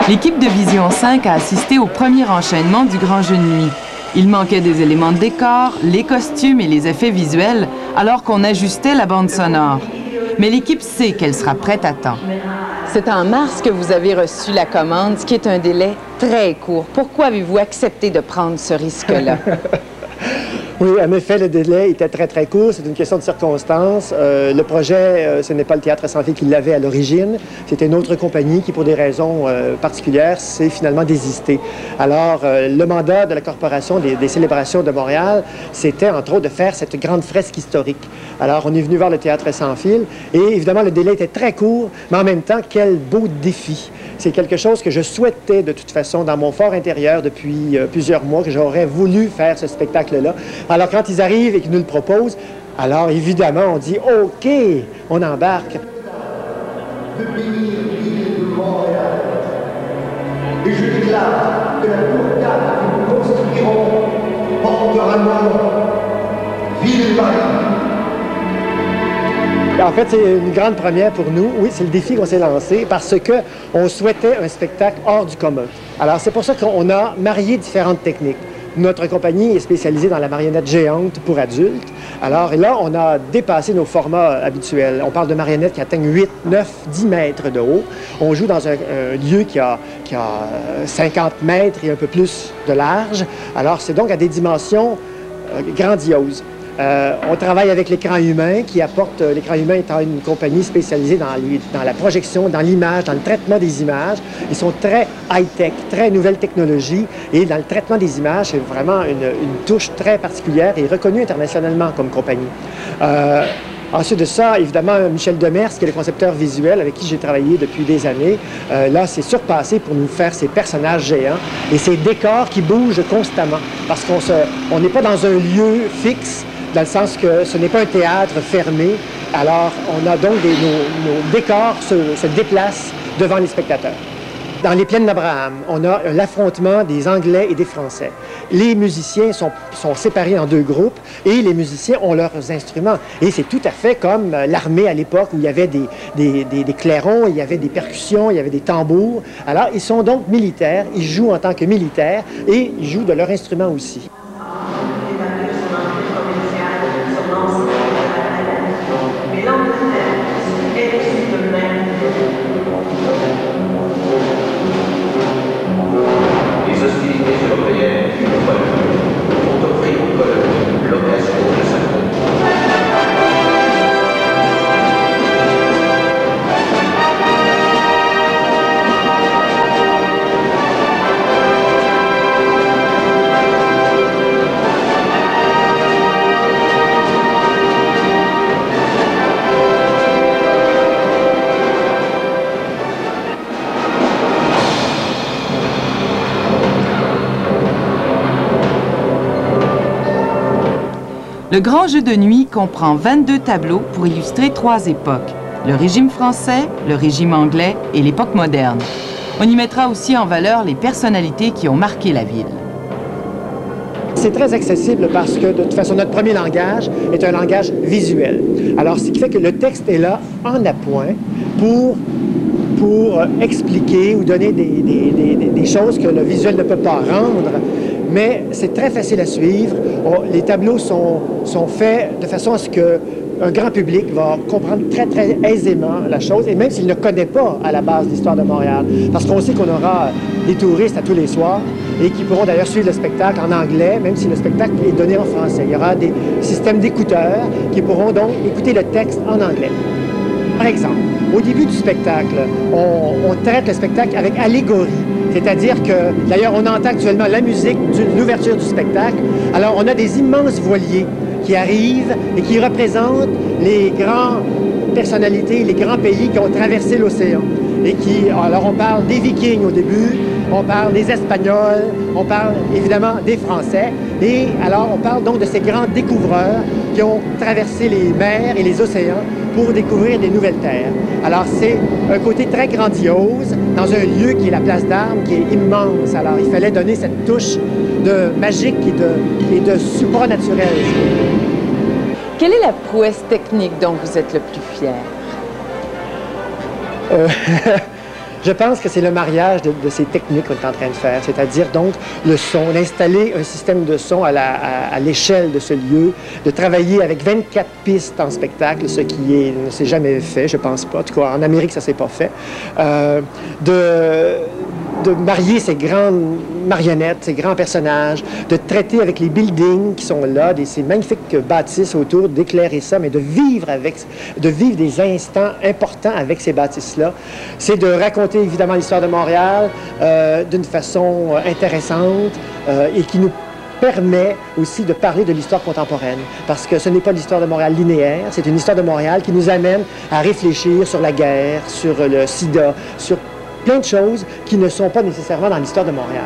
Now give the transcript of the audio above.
L'équipe de Vision 5 a assisté au premier enchaînement du Grand Jeu de nuit. Il manquait des éléments de décor, les costumes et les effets visuels, alors qu'on ajustait la bande sonore. Mais l'équipe sait qu'elle sera prête à temps. C'est en mars que vous avez reçu la commande, ce qui est un délai très court. Pourquoi avez-vous accepté de prendre ce risque-là? Oui, en effet, le délai était très court. C'est une question de circonstances. Le projet, ce n'est pas le Théâtre Sans Fil qui l'avait à l'origine. C'était une autre compagnie qui, pour des raisons particulières, s'est finalement désistée. Alors, le mandat de la Corporation des célébrations de Montréal, c'était, entre autres, de faire cette grande fresque historique. Alors, on est venu voir le Théâtre Sans Fil et, évidemment, le délai était très court, mais en même temps, quel beau défi. C'est quelque chose que je souhaitais, de toute façon, dans mon fort intérieur depuis plusieurs mois, que j'aurais voulu faire ce spectacle-là. Alors, quand ils arrivent et qu'ils nous le proposent, alors, évidemment, on dit « OK, on embarque ». De bénir l'île de Montréal. Et je déclare que la bourgade que nous construirons portera le nom Ville-Marie. En fait, c'est une grande première pour nous. Oui, c'est le défi qu'on s'est lancé parce qu'on souhaitait un spectacle hors du commun. Alors, c'est pour ça qu'on a marié différentes techniques. Notre compagnie est spécialisée dans la marionnette géante pour adultes. Alors là, on a dépassé nos formats habituels. On parle de marionnettes qui atteignent 8, 9, 10 mètres de haut. On joue dans un lieu qui a 50 mètres et un peu plus de large. Alors, c'est donc à des dimensions grandioses. On travaille avec l'écran humain qui apporte, l'écran humain étant une compagnie spécialisée dans la projection, dans l'image, dans le traitement des images. Ils sont très high-tech, très nouvelle technologie et dans le traitement des images, c'est vraiment une touche très particulière et reconnue internationalement comme compagnie. Ensuite de ça, évidemment, Michel Demers, qui est le concepteur visuel avec qui j'ai travaillé depuis des années, là, s'est surpassé pour nous faire ces personnages géants et ces décors qui bougent constamment parce qu'on n'est pas dans un lieu fixe, dans le sens que ce n'est pas un théâtre fermé. Alors, on a donc nos décors se déplacent devant les spectateurs. Dans les plaines d'Abraham, on a l'affrontement des Anglais et des Français. Les musiciens sont séparés en deux groupes et les musiciens ont leurs instruments. Et c'est tout à fait comme l'armée à l'époque où il y avait des clairons, il y avait des percussions, il y avait des tambours. Alors, ils sont donc militaires, ils jouent en tant que militaires et ils jouent de leur instrument aussi. Le Grand Jeu de nuit comprend 22 tableaux pour illustrer 3 époques, le régime français, le régime anglais et l'époque moderne. On y mettra aussi en valeur les personnalités qui ont marqué la ville. C'est très accessible parce que, de toute façon, notre premier langage est un langage visuel. Alors, ce qui fait que le texte est là en appoint pour expliquer ou donner des choses que le visuel ne peut pas rendre. Mais c'est très facile à suivre. Les tableaux sont faits de façon à ce qu'un grand public va comprendre très aisément la chose, et même s'il ne connaît pas à la base l'histoire de Montréal. Parce qu'on sait qu'on aura des touristes à tous les soirs et qui pourront d'ailleurs suivre le spectacle en anglais, même si le spectacle est donné en français. Il y aura des systèmes d'écouteurs qui pourront donc écouter le texte en anglais. Par exemple, au début du spectacle, on traite le spectacle avec allégorie. C'est-à-dire que, d'ailleurs, on entend actuellement la musique de l'ouverture du spectacle. Alors, on a des immenses voiliers qui arrivent et qui représentent les grandes personnalités, les grands pays qui ont traversé l'océan. Et qui, alors, on parle des Vikings au début, on parle des Espagnols, on parle évidemment des Français. Et alors, on parle donc de ces grands découvreurs qui ont traversé les mers et les océans pour découvrir des nouvelles terres. Alors, c'est un côté très grandiose dans un lieu qui est la place d'Armes, qui est immense. Alors, il fallait donner cette touche de magique et de supranaturel. Quelle est la prouesse technique dont vous êtes le plus fier? Je pense que c'est le mariage de ces techniques qu'on est en train de faire, c'est-à-dire donc le son, d'installer un système de son à l'échelle de ce lieu, de travailler avec 24 pistes en spectacle, ce qui ne s'est jamais fait, je pense pas. En tout cas, en Amérique, ça s'est pas fait. De marier ces grandes marionnettes, ces grands personnages, de traiter avec les buildings qui sont là, ces magnifiques bâtisses autour, d'éclairer ça, mais de vivre des instants importants avec ces bâtisses-là. C'est de raconter évidemment l'histoire de Montréal d'une façon intéressante et qui nous permet aussi de parler de l'histoire contemporaine, parce que ce n'est pas l'histoire de Montréal linéaire, c'est une histoire de Montréal qui nous amène à réfléchir sur la guerre, sur le sida, sur plein de choses qui ne sont pas nécessairement dans l'histoire de Montréal.